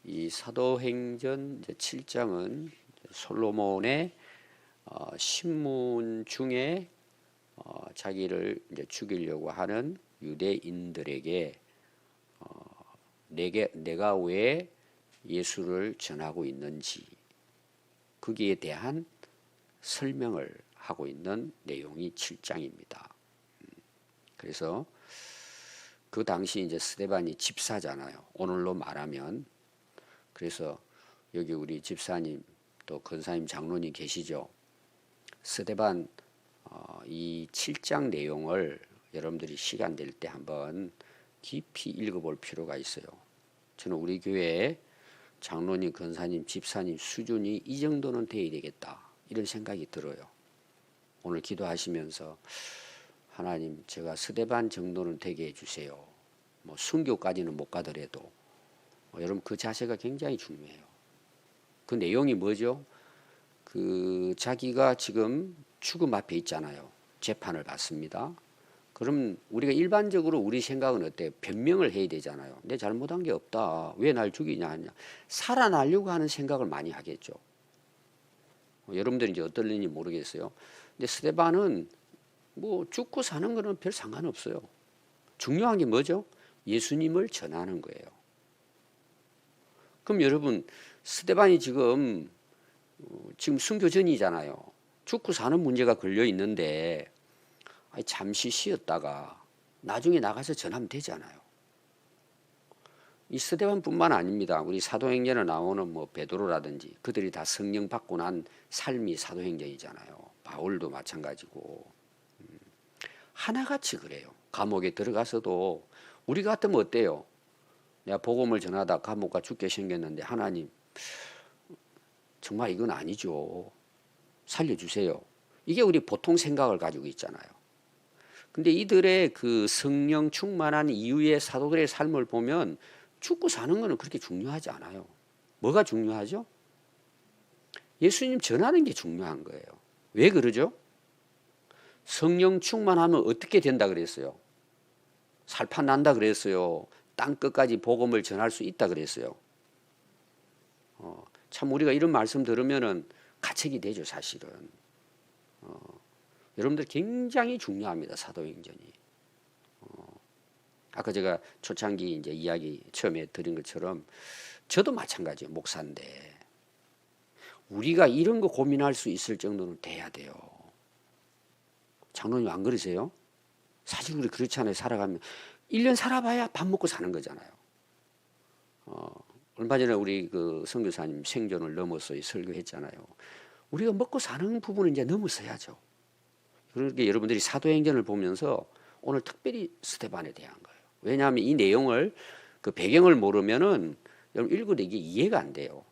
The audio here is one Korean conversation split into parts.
이 사도행전 7장은 솔로몬의 신문 중에 자기를 이제 죽이려고 하는 유대인들에게 내가 왜 예수를 전하고 있는지 거기에 대한 설명을 하고 있는 내용이 7장입니다. 그래서 그 당시 이제 스데반이 집사잖아요. 오늘로 말하면. 그래서 여기 우리 집사님 또 권사님 장로님 계시죠. 스데반 이 7장 내용을 여러분들이 시간 될 때 한번 깊이 읽어볼 필요가 있어요. 저는 우리 교회에 장로님, 권사님, 집사님 수준이 이 정도는 돼야 되겠다 이런 생각이 들어요. 오늘 기도하시면서 하나님 제가 스데반 정도는 되게 해주세요. 뭐 순교까지는 못 가더라도 여러분 그 자세가 굉장히 중요해요. 그 내용이 뭐죠? 그 자기가 지금 죽음 앞에 있잖아요. 재판을 받습니다. 그럼 우리가 일반적으로 우리 생각은 어때요? 변명을 해야 되잖아요. 내 잘못한 게 없다. 왜 날 죽이냐 하냐. 살아나려고 하는 생각을 많이 하겠죠. 여러분들이 이제 어떨는지 모르겠어요. 근데 스데반은 뭐 죽고 사는 거는 별 상관없어요. 중요한 게 뭐죠? 예수님을 전하는 거예요. 그럼 여러분 스데반이 지금 순교 전이잖아요. 죽고 사는 문제가 걸려 있는데 잠시 쉬었다가 나중에 나가서 전하면 되잖아요. 이 스데반뿐만 아닙니다. 우리 사도행전에 나오는 뭐 베드로라든지 그들이 다 성령 받고 난 삶이 사도행전이잖아요. 바울도 마찬가지고 하나같이 그래요. 감옥에 들어가서도 우리 같으면 어때요? 내가 복음을 전하다 감옥 가 죽게 생겼는데 하나님 정말 이건 아니죠. 살려주세요. 이게 우리 보통 생각을 가지고 있잖아요. 근데 이들의 그 성령 충만한 이후의 사도들의 삶을 보면 죽고 사는 거는 그렇게 중요하지 않아요. 뭐가 중요하죠? 예수님 전하는 게 중요한 거예요. 왜 그러죠? 성령 충만하면 어떻게 된다 그랬어요? 살판 난다 그랬어요. 땅 끝까지 복음을 전할 수 있다 그랬어요. 참 우리가 이런 말씀 들으면은 가책이 되죠, 사실은. 여러분들 굉장히 중요합니다, 사도행전이. 아까 제가 초창기 이제 이야기 처음에 드린 것처럼 저도 마찬가지예요, 목사인데 우리가 이런 거 고민할 수 있을 정도는 돼야 돼요. 장로님 안 그러세요? 사실 우리 그렇잖아요. 살아가면 1년 살아봐야 밥 먹고 사는 거잖아요. 얼마 전에 우리 그 선교사님 생존을 넘어서 설교했잖아요. 우리가 먹고 사는 부분은 이제 넘어서야죠. 그러니까 여러분들이 사도행전을 보면서 오늘 특별히 스데반에 대한 거예요. 왜냐하면 이 내용을 그 배경을 모르면은 여러분 읽어도 이게 이해가 안 돼요.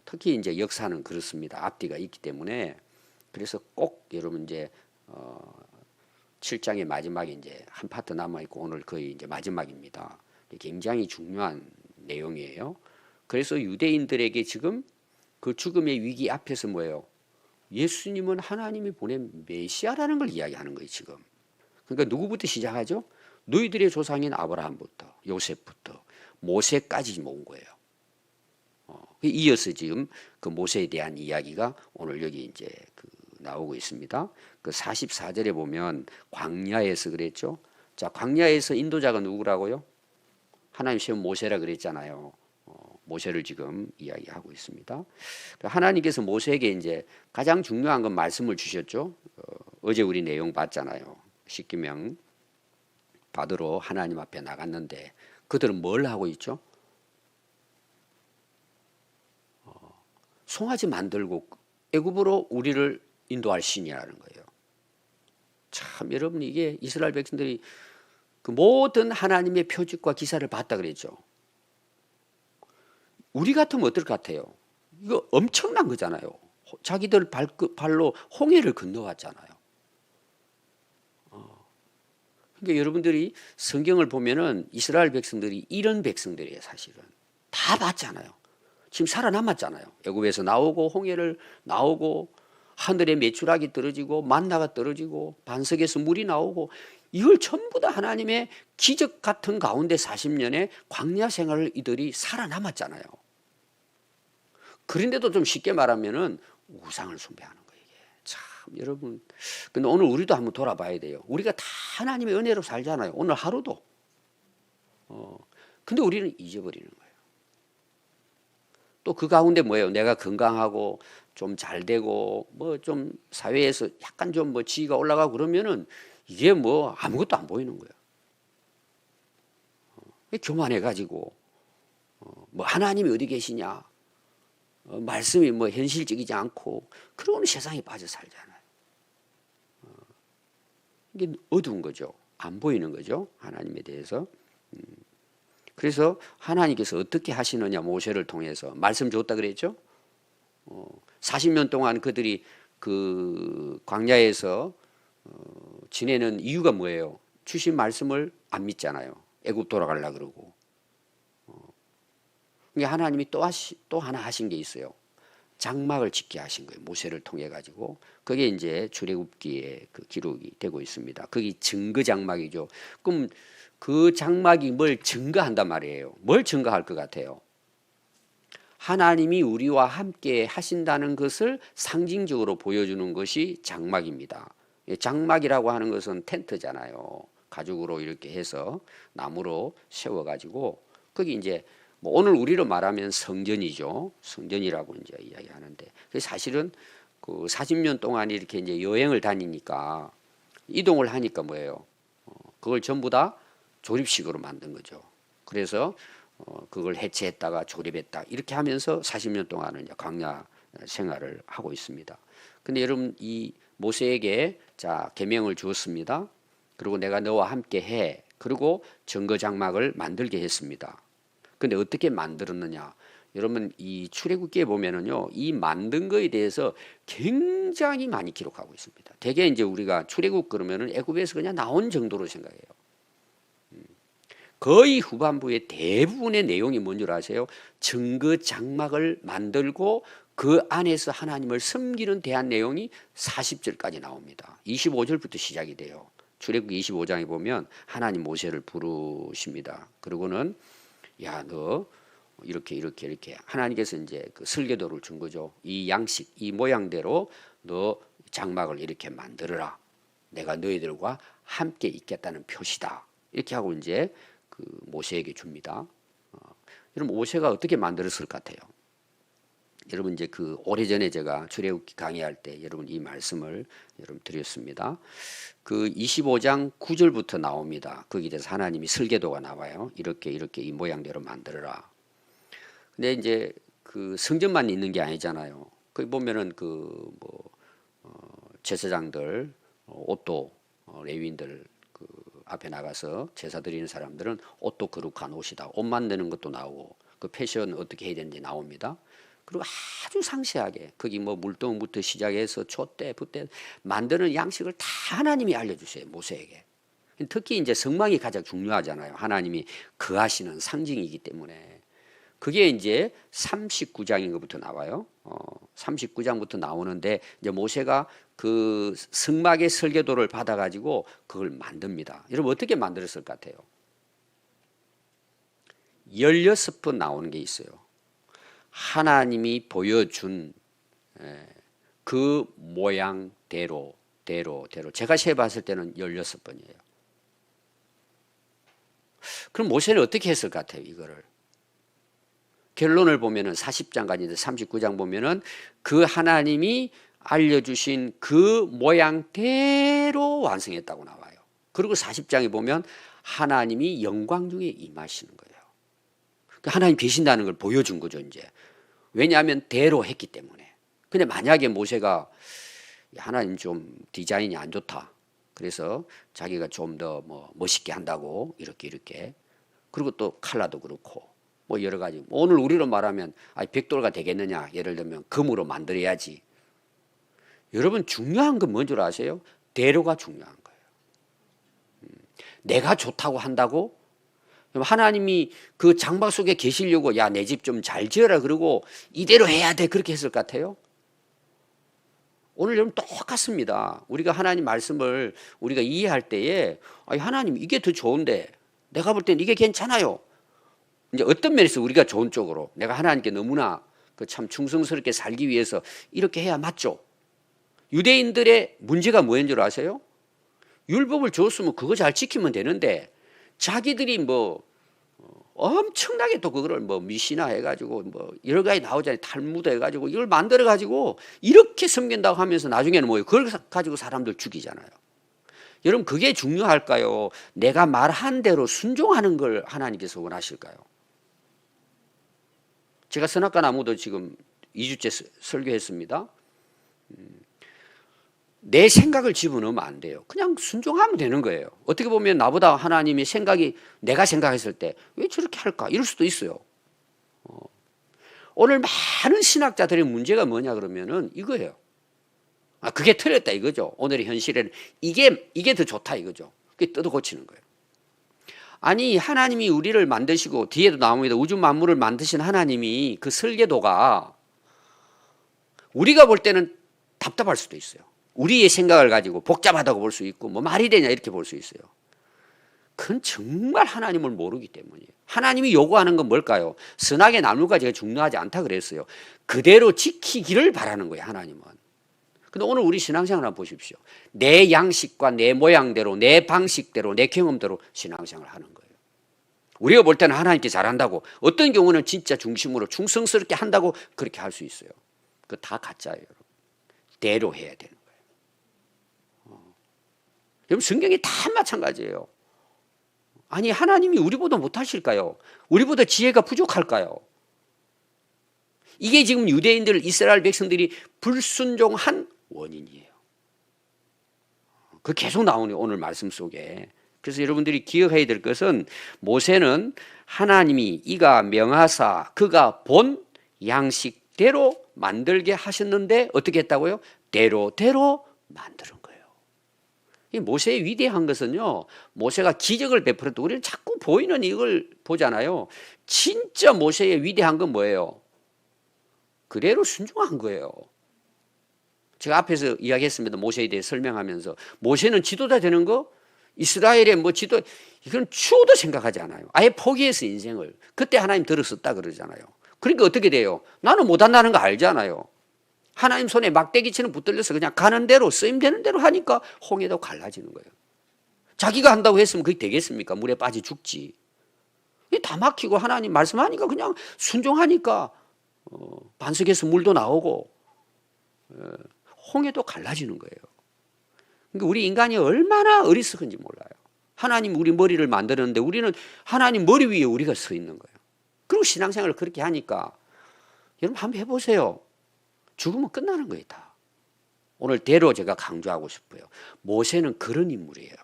특히 이제 역사는 그렇습니다. 앞뒤가 있기 때문에. 그래서 꼭 여러분 이제 7장의 마지막에 이제 한 파트 남아 있고 오늘 거의 이제 마지막입니다. 굉장히 중요한 내용이에요. 그래서 유대인들에게 지금 그 죽음의 위기 앞에서 뭐예요? 예수님은 하나님이 보낸 메시아라는 걸 이야기하는 거예요, 지금. 그러니까 누구부터 시작하죠? 너희들의 조상인 아브라함부터 요셉부터 모세까지 모은 거예요. 이어서 지금 그 모세에 대한 이야기가 오늘 여기 이제 나오고 있습니다. 그 44절에 보면 광야에서 그랬죠. 자, 광야에서 인도자가 누구라고요? 하나님 세운 모세라 그랬잖아요. 모세를 지금 이야기하고 있습니다. 하나님께서 모세에게 이제 가장 중요한 건 말씀을 주셨죠. 어제 우리 내용 봤잖아요. 십계명 받으러 하나님 앞에 나갔는데 그들은 뭘 하고 있죠? 송아지 만들고 애굽으로 우리를 인도할 신이라는 거예요. 참 여러분 이게 이스라엘 백성들이 그 모든 하나님의 표적과 기사를 봤다 그랬죠. 우리 같으면 어떨 것 같아요? 이거 엄청난 거잖아요. 자기들 발로 홍해를 건너왔잖아요. 그러니까 여러분들이 성경을 보면은 이스라엘 백성들이 이런 백성들이에요, 사실은. 다 봤잖아요. 지금 살아남았잖아요. 애굽에서 나오고 홍해를 나오고 하늘에 메추라기 떨어지고 만나가 떨어지고 반석에서 물이 나오고 이걸 전부 다 하나님의 기적 같은 가운데 40년의 광야 생활을 이들이 살아남았잖아요. 그런데도 좀 쉽게 말하면은 우상을 숭배하는 거예요. 이게. 참 여러분, 근데 오늘 우리도 한번 돌아봐야 돼요. 우리가 다 하나님의 은혜로 살잖아요. 오늘 하루도. 근데 우리는 잊어버리는 거예요. 또 그 가운데 뭐예요? 내가 건강하고 좀 잘 되고 뭐 좀 사회에서 약간 좀 뭐 지위가 올라가고 그러면은 이게 뭐 아무것도 안 보이는 거예요. 교만해가지고 뭐 하나님이 어디 계시냐? 말씀이 뭐 현실적이지 않고 그러고는 세상에 빠져 살잖아요. 이게 어두운 거죠. 안 보이는 거죠. 하나님에 대해서. 그래서 하나님께서 어떻게 하시느냐 모세를 통해서 말씀 줬다 그랬죠. 40년 동안 그들이 그 광야에서 지내는 이유가 뭐예요? 주신 말씀을 안 믿잖아요. 애굽 돌아가려 그러고. 그러니까 하나님이 또 하나 하신 게 있어요. 장막을 짓게 하신 거예요. 모세를 통해 가지고. 그게 이제 출애굽기에 그 기록이 되고 있습니다. 그게 증거 장막이죠. 그럼 그 장막이 뭘 증거한단 말이에요. 뭘 증거할 것 같아요? 하나님이 우리와 함께 하신다는 것을 상징적으로 보여주는 것이 장막입니다. 장막이라고 하는 것은 텐트잖아요. 가죽으로 이렇게 해서 나무로 세워가지고 거기 이제 뭐 오늘 우리로 말하면 성전이죠. 성전이라고 이제 이야기하는데 사실은 그 40년 동안 이렇게 이제 여행을 다니니까 이동을 하니까 뭐예요? 그걸 전부 다 조립식으로 만든 거죠. 그래서 그걸 해체했다가 조립했다 이렇게 하면서 40년 동안은 광야 생활을 하고 있습니다. 근데 여러분 이 모세에게 자 계명을 주었습니다. 그리고 내가 너와 함께 해. 그리고 증거 장막을 만들게 했습니다. 근데 어떻게 만들었느냐? 여러분 이 출애굽기에 보면은요 이 만든 거에 대해서 굉장히 많이 기록하고 있습니다. 대개 이제 우리가 출애굽 그러면은 애굽에서 그냥 나온 정도로 생각해요. 거의 후반부에 대부분의 내용이 뭔 줄 아세요? 증거 장막을 만들고 그 안에서 하나님을 섬기는 대한 내용이 40절까지 나옵니다. 25절부터 시작이 돼요. 출애굽기 25장에 보면 하나님 모세를 부르십니다. 그리고는 야, 너 이렇게 하나님께서 이제 그 설계도를 준 거죠. 이 양식, 이 모양대로 너 장막을 이렇게 만들어라. 내가 너희들과 함께 있겠다는 표시다. 이렇게 하고 이제 그 모세에게 줍니다. 여러분 모세가 어떻게 만들었을 것 같아요? 여러분 이제 그 오래전에 제가 출애굽기 강의할 때 여러분 이 말씀을 여러분 드렸습니다. 그 25장 9절부터 나옵니다. 거기에 대해서 하나님이 설계도가 나와요. 이렇게 이 모양대로 만들어라. 근데 이제 그 성전만 있는 게 아니잖아요. 거기 보면은 그 뭐 제사장들 옷도 레위인들 그 앞에 나가서 제사 드리는 사람들은 옷도 거룩한 옷이다. 옷 만드는 것도 나오고 그 패션 어떻게 해야 되는지 나옵니다. 그리고 아주 상세하게 거기 뭐 물동부터 시작해서 촛대, 붓대 만드는 양식을 다 하나님이 알려주세요. 모세에게. 특히 이제 성막이 가장 중요하잖아요. 하나님이 거하시는 상징이기 때문에. 그게 이제 39장인 것부터 나와요. 39장부터 나오는데 이제 모세가 그 성막의 설계도를 받아가지고 그걸 만듭니다. 여러분 어떻게 만들었을 것 같아요? 16번 나오는 게 있어요. 하나님이 보여준 그 모양대로 제가 세봤을 때는 16번이에요. 그럼 모세는 어떻게 했을 것 같아요? 이거를 결론을 보면은 40장까지인데 39장 보면은 그 하나님이 알려주신 그 모양대로 완성했다고 나와요. 그리고 40장에 보면 하나님이 영광 중에 임하시는 거예요. 하나님 계신다는 걸 보여준 거죠, 이제. 왜냐하면 대로 했기 때문에. 근데 만약에 모세가 하나님 좀 디자인이 안 좋다. 그래서 자기가 좀 더 뭐 멋있게 한다고 이렇게. 그리고 또 칼라도 그렇고 뭐 여러 가지. 오늘 우리로 말하면 벽돌가 되겠느냐. 예를 들면 금으로 만들어야지. 여러분 중요한 건 뭔 줄 아세요? 대로가 중요한 거예요. 내가 좋다고 한다고 하나님이 그 장막 속에 계시려고 야, 내 집 좀 잘 지어라 그러고 이대로 해야 돼 그렇게 했을 것 같아요? 오늘 여러분 똑같습니다. 우리가 하나님 말씀을 우리가 이해할 때에 하나님 이게 더 좋은데 내가 볼 때는 이게 괜찮아요. 이제 어떤 면에서 우리가 좋은 쪽으로 내가 하나님께 너무나 그 참 충성스럽게 살기 위해서 이렇게 해야 맞죠. 유대인들의 문제가 뭐인 줄 아세요? 율법을 줬으면 그거 잘 지키면 되는데 자기들이 뭐 엄청나게 또 그거를 뭐 미시나 해가지고 뭐 여러 가지 나오잖아요. 탈무드 해가지고 이걸 만들어가지고 이렇게 섬긴다고 하면서 나중에는 뭐예요? 그걸 가지고 사람들 죽이잖아요. 여러분 그게 중요할까요? 내가 말한 대로 순종하는 걸 하나님께서 원하실까요? 제가 선악과 나무도 지금 2주째 설교했습니다. 내 생각을 집어넣으면 안 돼요. 그냥 순종하면 되는 거예요. 어떻게 보면 나보다 하나님의 생각이 내가 생각했을 때 왜 저렇게 할까? 이럴 수도 있어요. 오늘 많은 신학자들의 문제가 뭐냐 그러면은 이거예요. 그게 틀렸다 이거죠. 오늘의 현실에는 이게 더 좋다 이거죠. 그게 뜯어 고치는 거예요. 아니 하나님이 우리를 만드시고 뒤에도 나옵니다. 우주 만물을 만드신 하나님이 그 설계도가 우리가 볼 때는 답답할 수도 있어요. 우리의 생각을 가지고 복잡하다고 볼 수 있고 뭐 말이 되냐 이렇게 볼 수 있어요. 그건 정말 하나님을 모르기 때문이에요. 하나님이 요구하는 건 뭘까요? 선악의 나무가 제가 중요하지 않다 그랬어요. 그대로 지키기를 바라는 거예요. 하나님은. 근데 오늘 우리 신앙생활 한번 보십시오. 내 양식과 내 모양대로 내 방식대로 내 경험대로 신앙생활을 하는 거예요. 우리가 볼 때는 하나님께 잘한다고 어떤 경우는 진짜 중심으로 충성스럽게 한다고 그렇게 할 수 있어요. 그거 다 가짜예요. 여러분. 대로 해야 되는 거예요. 여러분 성경이 다 마찬가지예요. 아니 하나님이 우리보다 못하실까요? 우리보다 지혜가 부족할까요? 이게 지금 유대인들 이스라엘 백성들이 불순종한 원인이에요. 그 계속 나오네요. 오늘 말씀 속에. 그래서 여러분들이 기억해야 될 것은 모세는 하나님이 이가 명하사 그가 본 양식대로 만들게 하셨는데 어떻게 했다고요? 대로 만드는 거예요. 이 모세의 위대한 것은요. 모세가 기적을 베풀었도 우리는 자꾸 보이는 이걸 보잖아요. 진짜 모세의 위대한 건 뭐예요? 그대로 순종한 거예요. 제가 앞에서 이야기했습니다. 모세에 대해 설명하면서 모세는 지도자 되는 거 이스라엘의 뭐 지도 이건 추호도 생각하지 않아요. 아예 포기해서 인생을 그때 하나님 들었었다 그러잖아요. 그러니까 어떻게 돼요? 나는 못한다는 거 알잖아요. 하나님 손에 막대기처럼 붙들려서 그냥 가는 대로 쓰임되는 대로 하니까 홍해도 갈라지는 거예요. 자기가 한다고 했으면 그게 되겠습니까? 물에 빠져 죽지. 다 막히고 하나님 말씀하니까 그냥 순종하니까 반석에서 물도 나오고 홍해도 갈라지는 거예요. 그러니까 우리 인간이 얼마나 어리석은지 몰라요. 하나님 우리 머리를 만드는데 우리는 하나님 머리 위에 우리가 서 있는 거예요. 그리고 신앙생활을 그렇게 하니까 여러분 한번 해보세요. 죽으면 끝나는 거예요 다. 오늘 대로 제가 강조하고 싶어요. 모세는 그런 인물이에요.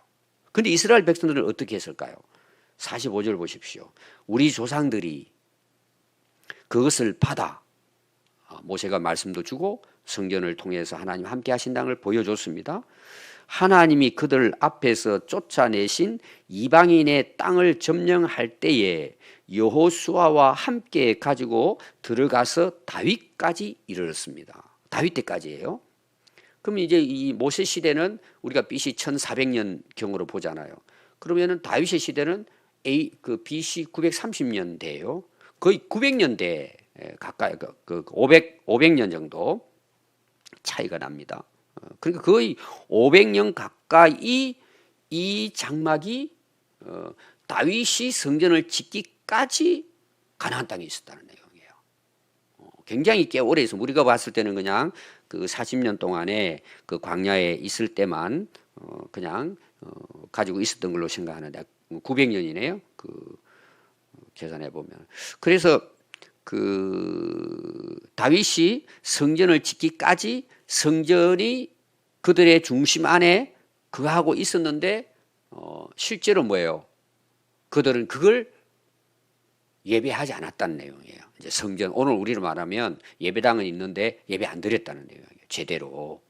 그런데 이스라엘 백성들은 어떻게 했을까요? 45절 보십시오. 우리 조상들이 그것을 받아 모세가 말씀도 주고 성전을 통해서 하나님 함께 하신다는 걸 보여줬습니다. 하나님이 그들 앞에서 쫓아내신 이방인의 땅을 점령할 때에 여호수아와 함께 가지고 들어가서 다윗까지 이르렀습니다. 다윗 때까지예요. 그럼 이제 이 모세 시대는 우리가 BC 1400년 경으로 보잖아요. 그러면은 다윗의 시대는 BC 930년대예요. 거의 900년대 가까이 500년 정도 차이가 납니다. 그러니까 거의 500년 가까이 이 장막이 다윗이 성전을 짓기까지 가나안 땅에 있었다는 내용이에요. 굉장히 꽤 오래 있어. 우리가 봤을 때는 그냥 그 40년 동안에 그 광야에 있을 때만 그냥 가지고 있었던 걸로 생각하는데 900년이네요. 그 계산해 보면. 그래서 그 다윗이 성전을 짓기까지 성전이 그들의 중심 안에 그하고 있었는데 실제로 뭐예요? 그들은 그걸 예배하지 않았다는 내용이에요. 이제 성전 오늘 우리로 말하면 예배당은 있는데 예배 안 드렸다는 내용이에요. 제대로.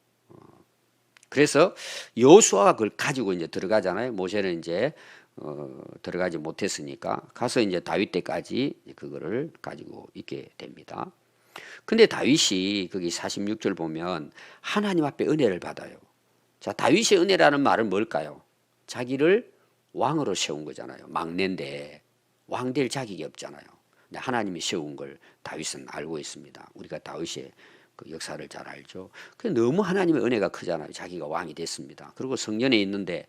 그래서 여호수아가 그걸 가지고 이제 들어가잖아요. 모세는 이제 들어가지 못했으니까 가서 이제 다윗 때까지 그거를 가지고 있게 됩니다. 근데 다윗이 거기 46절 보면 하나님 앞에 은혜를 받아요. 자, 다윗의 은혜라는 말은 뭘까요? 자기를 왕으로 세운 거잖아요. 막내인데 왕 될 자격이 없잖아요. 근데 하나님이 세운 걸 다윗은 알고 있습니다. 우리가 다윗의 그 역사를 잘 알죠. 너무 하나님의 은혜가 크잖아요. 자기가 왕이 됐습니다. 그리고 성전에 있는데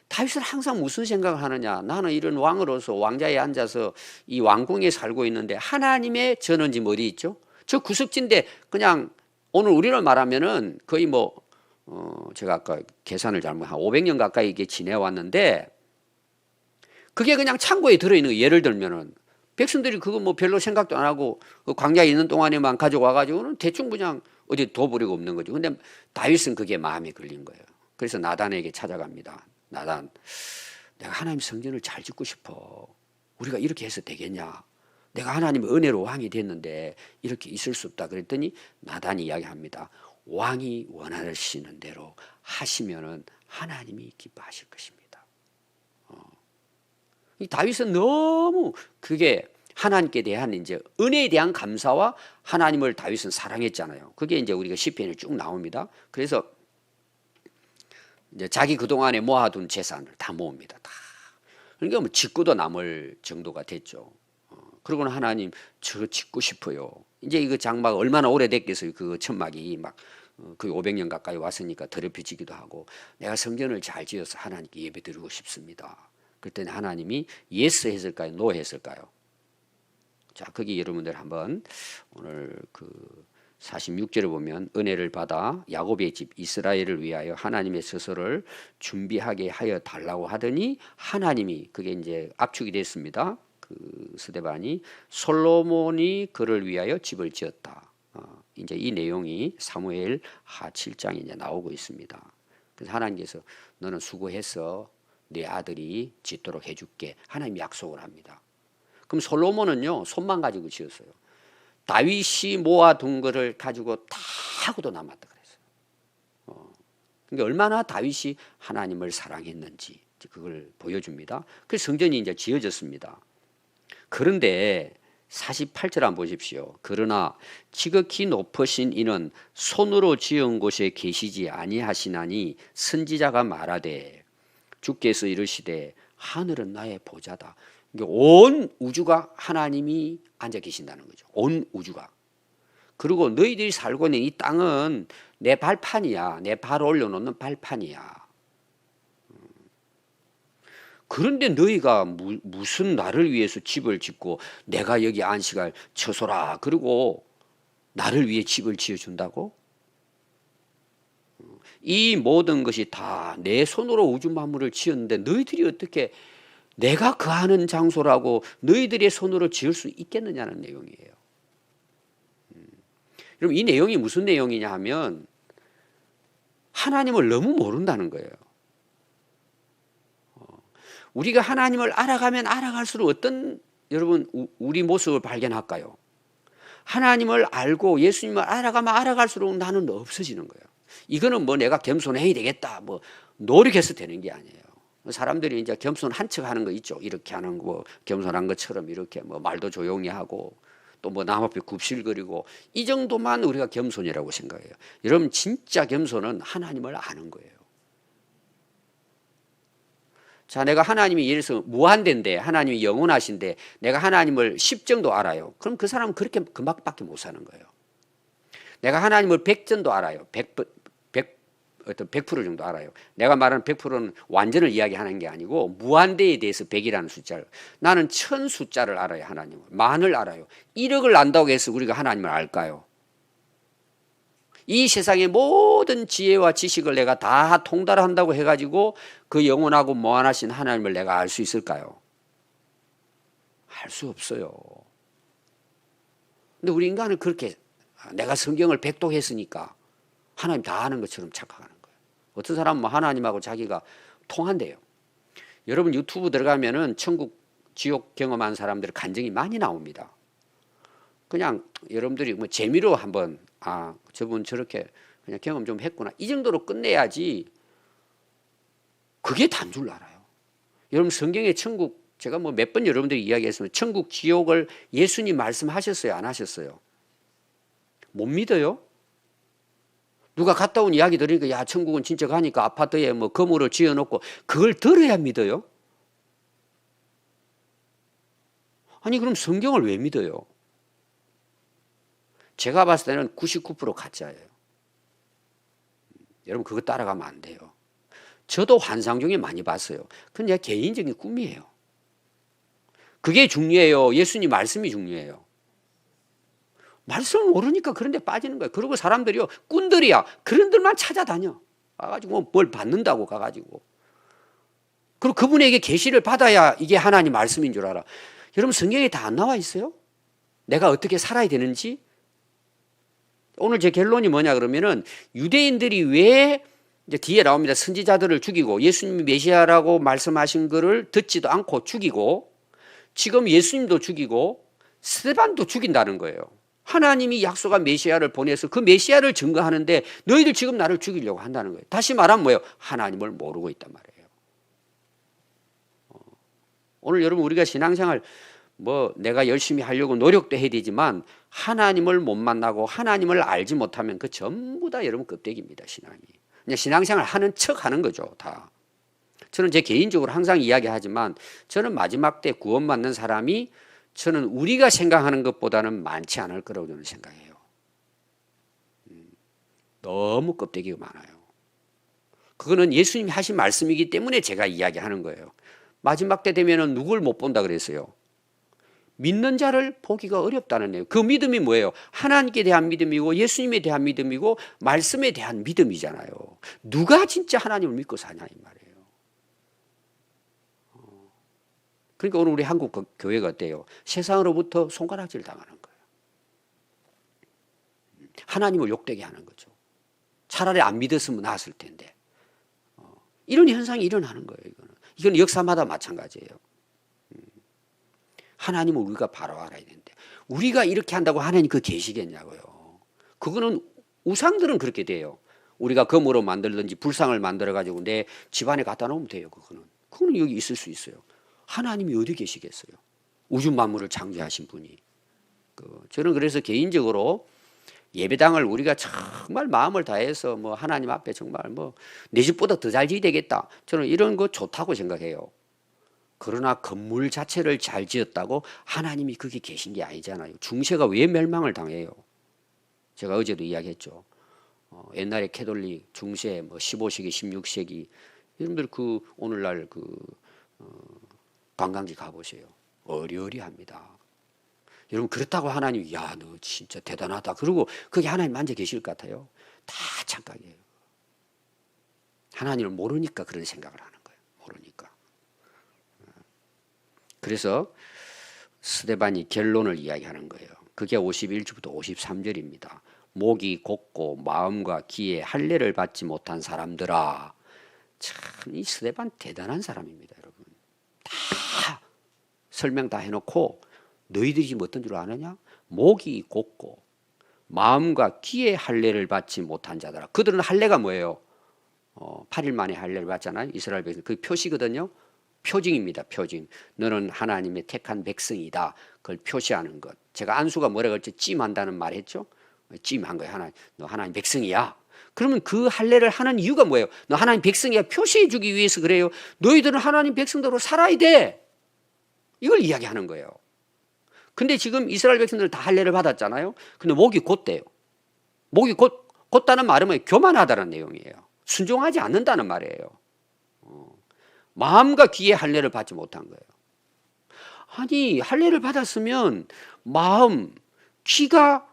다윗은 항상 무슨 생각을 하느냐? 나는 이런 왕으로서 왕자에 앉아서 이 왕궁에 살고 있는데 하나님의 전원지 어디 있죠? 저 구석진데 그냥 오늘 우리를 말하면은 거의 제가 아까 계산을 잘못한 500년 가까이 이게 지내왔는데 그게 그냥 창고에 들어있는 거. 예를 들면은 백성들이 그거 별로 생각도 안 하고 그 광야에 있는 동안에만 가져와가지고는 대충 그냥 어디 둬버리고 없는 거죠. 근데 다윗은 그게 마음에 걸린 거예요. 그래서 나단에게 찾아갑니다. 나단, 내가 하나님 성전을 잘 짓고 싶어. 우리가 이렇게 해서 되겠냐? 내가 하나님의 은혜로 왕이 됐는데 이렇게 있을 수 없다. 그랬더니 나단이 이야기합니다. 왕이 원하시는 대로 하시면은 하나님이 기뻐하실 것입니다. 이 다윗은 너무 그게 하나님께 대한 이제 은혜에 대한 감사와 하나님을 다윗은 사랑했잖아요. 그게 이제 우리가 시편에 쭉 나옵니다. 그래서 이제 자기 그동안에 모아둔 재산을 다 모읍니다. 다. 그러니까 짓고도 남을 정도가 됐죠. 그러고는 하나님 저 짓고 싶어요. 이제 이거 장막 얼마나 오래됐겠어요. 그 천막이 막 거의 500년 가까이 왔으니까 더럽혀지기도 하고 내가 성전을 잘 지어서 하나님께 예배드리고 싶습니다. 그랬더니 하나님이 예스 했을까요? 노 했을까요? 자, 거기 여러분들 한번 오늘 그 46절에 보면 은혜를 받아 야곱의 집 이스라엘을 위하여 하나님의 서서를 준비하게 하여 달라고 하더니 하나님이 그게 이제 압축이 됐습니다. 그 스데반이 솔로몬이 그를 위하여 집을 지었다. 이제 이 내용이 사무엘 하 7장에 이제 나오고 있습니다. 그래서 하나님께서 너는 수고해서 네 아들이 짓도록 해줄게. 하나님이 약속을 합니다. 그럼 솔로몬은요 손만 가지고 지었어요. 다윗이 모아둔 거를 가지고 다 하고도 남았다 그랬어요. 그러니까 얼마나 다윗이 하나님을 사랑했는지 그걸 보여줍니다. 그래서 성전이 이제 지어졌습니다. 그런데 48절 한번 보십시오. 그러나 지극히 높으신 이는 손으로 지은 곳에 계시지 아니하시나니 선지자가 말하되 주께서 이르시되 하늘은 나의 보좌다. 온 우주가 하나님이 앉아 계신다는 거죠. 온 우주가. 그리고 너희들이 살고 있는 이 땅은 내 발판이야. 내 발 올려놓는 발판이야. 그런데 너희가 무슨 나를 위해서 집을 짓고 내가 여기 안식할 처소라. 그리고 나를 위해 집을 지어준다고? 이 모든 것이 다 내 손으로 우주 만물을 지었는데 너희들이 어떻게 내가 거하는 장소라고 너희들의 손으로 지을 수 있겠느냐는 내용이에요. 여러분 이 내용이 무슨 내용이냐 하면 하나님을 너무 모른다는 거예요. 우리가 하나님을 알아가면 알아갈수록 어떤 여러분 우리 모습을 발견할까요? 하나님을 알고 예수님을 알아가면 알아갈수록 나는 없어지는 거예요. 이거는 내가 겸손해야 되겠다 노력해서 되는 게 아니에요. 사람들이 이제 겸손한 척 하는 거 있죠. 이렇게 하는 거 겸손한 것처럼 이렇게 말도 조용히 하고 또 남 앞에 굽실거리고 이 정도만 우리가 겸손이라고 생각해요. 여러분 진짜 겸손은 하나님을 아는 거예요. 자, 내가 하나님이 예를 들어서 무한대인데 하나님이 영원하신데 내가 하나님을 10 정도 알아요. 그럼 그 사람은 그렇게 그만밖에 못 사는 거예요. 내가 하나님을 100 정도 알아요. 100% 정도 알아요. 내가 말하는 100%는 완전을 이야기하는 게 아니고 무한대에 대해서 100이라는 숫자를 나는 1000 숫자를 알아요. 하나님을. 만을 알아요. 1억을 안다고 해서 우리가 하나님을 알까요? 이 세상의 모든 지혜와 지식을 내가 다 통달한다고 해가지고 그 영원하고 무한하신 하나님을 내가 알 수 있을까요? 알 수 없어요. 근데 우리 인간은 그렇게 내가 성경을 백독했으니까 하나님 다 아는 것처럼 착각하는 거예요. 어떤 사람은 하나님하고 자기가 통한대요. 여러분 유튜브 들어가면은 천국 지옥 경험한 사람들 간증이 많이 나옵니다. 그냥 여러분들이 재미로 한번 저분 저렇게 그냥 경험 좀 했구나 이 정도로 끝내야지 그게 단 줄 알아요. 여러분 성경의 천국 제가 몇 번 여러분들이 이야기했으면 천국 지옥을 예수님 말씀하셨어요 안 하셨어요? 못 믿어요? 누가 갔다 온 이야기 들으니까 야 천국은 진짜 가니까 아파트에 뭐 건물을 지어놓고 그걸 들어야 믿어요? 아니 그럼 성경을 왜 믿어요? 제가 봤을 때는 99% 가짜예요. 여러분 그거 따라가면 안 돼요. 저도 환상 중에 많이 봤어요. 그건 제 개인적인 꿈이에요. 그게 중요해요. 예수님 말씀이 중요해요. 말씀을 모르니까 그런 데 빠지는 거예요. 그리고 사람들이요, 꾼들이야. 그런 데만 찾아다녀. 가가지고 뭘 받는다고 가가지고. 그리고 그분에게 계시를 받아야 이게 하나님 말씀인 줄 알아. 여러분 성경에 다 안 나와 있어요? 내가 어떻게 살아야 되는지? 오늘 제 결론이 뭐냐 그러면은 유대인들이 왜 이제 뒤에 나옵니다. 선지자들을 죽이고 예수님이 메시아라고 말씀하신 거를 듣지도 않고 죽이고 지금 예수님도 죽이고 스데반도 죽인다는 거예요. 하나님이 약속한 메시아를 보내서 그 메시아를 증거하는데 너희들 지금 나를 죽이려고 한다는 거예요. 다시 말하면 뭐예요? 하나님을 모르고 있단 말이에요. 오늘 여러분 우리가 신앙생활 뭐 내가 열심히 하려고 노력도 해야 되지만 하나님을 못 만나고 하나님을 알지 못하면 그 전부 다 여러분 껍데기입니다. 신앙이. 그냥 신앙생활 하는 척 하는 거죠. 다. 저는 제 개인적으로 항상 이야기하지만 저는 마지막 때 구원받는 사람이 저는 우리가 생각하는 것보다는 많지 않을 거라고 저는 생각해요. 너무 껍데기가 많아요. 그거는 예수님이 하신 말씀이기 때문에 제가 이야기하는 거예요. 마지막 때 되면은 누굴 못 본다 그랬어요? 믿는 자를 보기가 어렵다는 거예요. 그 믿음이 뭐예요? 하나님께 대한 믿음이고 예수님에 대한 믿음이고 말씀에 대한 믿음이잖아요. 누가 진짜 하나님을 믿고 사냐 이 말이에요. 그러니까 오늘 우리 한국 교회가 어때요? 세상으로부터 손가락질 당하는 거예요. 하나님을 욕되게 하는 거죠. 차라리 안 믿었으면 나았을 텐데. 이런 현상이 일어나는 거예요. 이건 역사마다 마찬가지예요. 하나님을 우리가 바로 알아야 되는데 우리가 이렇게 한다고 하나님 그 계시겠냐고요. 그거는 우상들은 그렇게 돼요. 우리가 금으로 만들든지 불상을 만들어 가지고 내 집안에 갖다 놓으면 돼요. 그거는 여기 있을 수 있어요. 하나님이 어디 계시겠어요? 우주 만물을 창조하신 분이. 저는 그래서 개인적으로 예배당을 우리가 정말 마음을 다해서 뭐 하나님 앞에 정말 뭐 내 집보다 더 잘 지어야 되겠다. 저는 이런 거 좋다고 생각해요. 그러나 건물 자체를 잘 지었다고 하나님이 거기 계신 게 아니잖아요. 중세가 왜 멸망을 당해요? 제가 어제도 이야기했죠. 옛날에 캐톨릭 중세 뭐 15세기, 16세기 여러분들 그 오늘날 관광지 가보세요. 어리어리합니다. 여러분 그렇다고 하나님 야 너 진짜 대단하다. 그리고 거기 하나님 앉아 계실 것 같아요. 다 착각이에요. 하나님을 모르니까 그런 생각을 하는 거예요. 모르니까. 그래서 스데반이 결론을 이야기하는 거예요. 그게 51주부터 53절입니다. 목이 곧고 마음과 귀에 할례를 받지 못한 사람들아. 참 이 스데반 대단한 사람입니다. 여러분. 다 설명 다 해놓고 너희들이 지금 어떤 줄 아느냐? 목이 곧고 마음과 귀에 할례를 받지 못한 자들아. 그들은 할례가 뭐예요? 8일 만에 할례를 받잖아요. 이스라엘 백성. 그 표시거든요. 표징입니다. 표징. 너는 하나님의 택한 백성이다. 그걸 표시하는 것. 제가 안수가 뭐라 그랬지? 찜한다는 말 했죠? 찜한 거예요. 하나님. 너 하나님 백성이야. 그러면 그 할례를 하는 이유가 뭐예요? 너 하나님 백성이야. 표시해 주기 위해서 그래요. 너희들은 하나님 백성대로 살아야 돼. 이걸 이야기하는 거예요. 근데 지금 이스라엘 백성들 다 할례를 받았잖아요. 근데 목이 곧대요. 목이 곧다는 말은 뭐예요? 교만하다는 내용이에요. 순종하지 않는다는 말이에요. 마음과 귀에 할례를 받지 못한 거예요. 아니 할례를 받았으면 마음, 귀가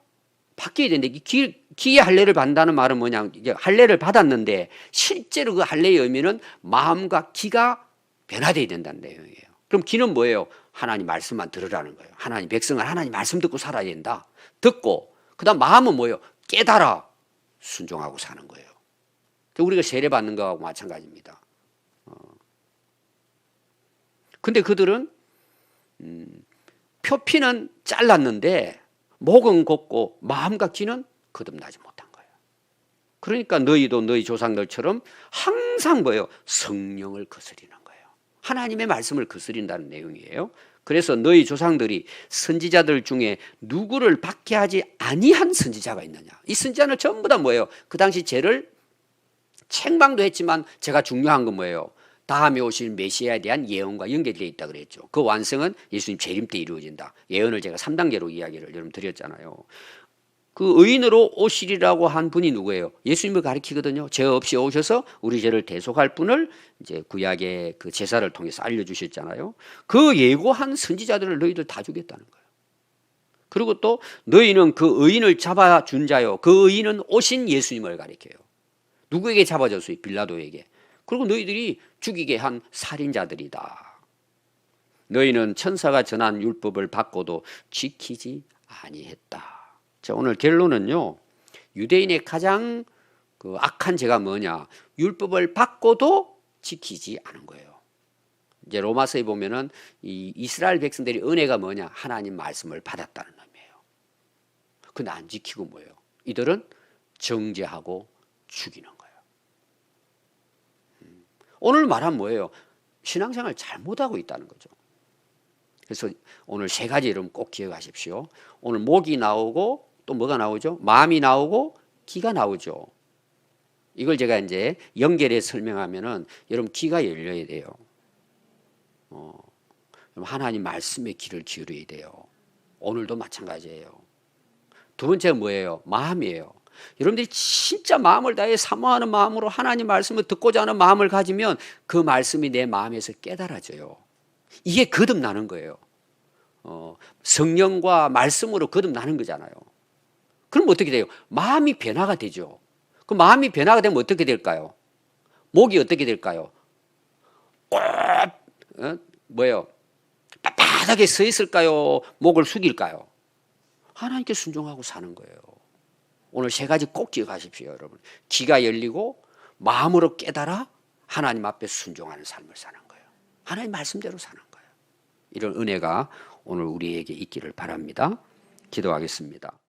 바뀌어야 되는데 귀에 할례를 받는다는 말은 뭐냐? 이제 할례를 받았는데 실제로 그 할례의 의미는 마음과 귀가 변화되어야 된다는 내용이에요. 그럼 귀는 뭐예요? 하나님 말씀만 들으라는 거예요. 하나님 백성은 하나님 말씀 듣고 살아야 된다. 듣고 그다음 마음은 뭐예요? 깨달아 순종하고 사는 거예요. 우리가 세례 받는 거하고 마찬가지입니다. 근데 그들은 표피는 잘랐는데 목은 곧고 마음과 귀는 거듭나지 못한 거예요. 그러니까 너희도 너희 조상들처럼 항상 뭐예요? 성령을 거스리는 거예요. 하나님의 말씀을 거스린다는 내용이에요. 그래서 너희 조상들이 선지자들 중에 누구를 박해하지 아니한 선지자가 있느냐. 이 선지자는 전부 다 뭐예요? 그 당시 죄를 책망도 했지만 제가 중요한 건 뭐예요? 다음에 오실 메시아에 대한 예언과 연결되어 있다 그랬죠. 그 완성은 예수님 재림 때 이루어진다. 예언을 제가 3단계로 이야기를 여러분 드렸잖아요. 그 의인으로 오시리라고 한 분이 누구예요? 예수님을 가리키거든요. 죄 없이 오셔서 우리 죄를 대속할 분을 이제 구약의 그 제사를 통해서 알려주셨잖아요. 그 예고한 선지자들을 너희들 다 죽였다는 거예요. 그리고 또 너희는 그 의인을 잡아준 자요. 그 의인은 오신 예수님을 가리켜요. 누구에게 잡아줬어요? 빌라도에게. 그리고 너희들이 죽이게 한 살인자들이다. 너희는 천사가 전한 율법을 받고도 지키지 아니했다. 자, 오늘 결론은요. 유대인의 가장 그 악한 죄가 뭐냐? 율법을 받고도 지키지 않은 거예요. 이제 로마서에 보면은 이 이스라엘 백성들이 은혜가 뭐냐? 하나님 말씀을 받았다는 의미예요. 근데 안 지키고 뭐예요? 이들은 정죄하고 죽이는 거예요. 오늘 말한 뭐예요? 신앙생활 잘못하고 있다는 거죠. 그래서 오늘 세 가지 여러분 꼭 기억하십시오. 오늘 목이 나오고 또 뭐가 나오죠? 마음이 나오고 귀가 나오죠. 이걸 제가 이제 연결해 설명하면은 여러분 귀가 열려야 돼요. 하나님 말씀에 귀를 기울여야 돼요. 오늘도 마찬가지예요. 두 번째가 뭐예요? 마음이에요. 여러분들이 진짜 마음을 다해 사모하는 마음으로 하나님 말씀을 듣고자 하는 마음을 가지면 그 말씀이 내 마음에서 깨달아져요. 이게 거듭나는 거예요. 성령과 말씀으로 거듭나는 거잖아요. 그럼 어떻게 돼요? 마음이 변화가 되죠. 그 마음이 변화가 되면 어떻게 될까요? 목이 어떻게 될까요? 뭐예요? 빳빳하게 서 있을까요? 목을 숙일까요? 하나님께 순종하고 사는 거예요. 오늘 세 가지 꼭 기억하십시오, 여러분. 귀가 열리고 마음으로 깨달아 하나님 앞에 순종하는 삶을 사는 거예요. 하나님 말씀대로 사는 거예요. 이런 은혜가 오늘 우리에게 있기를 바랍니다. 기도하겠습니다.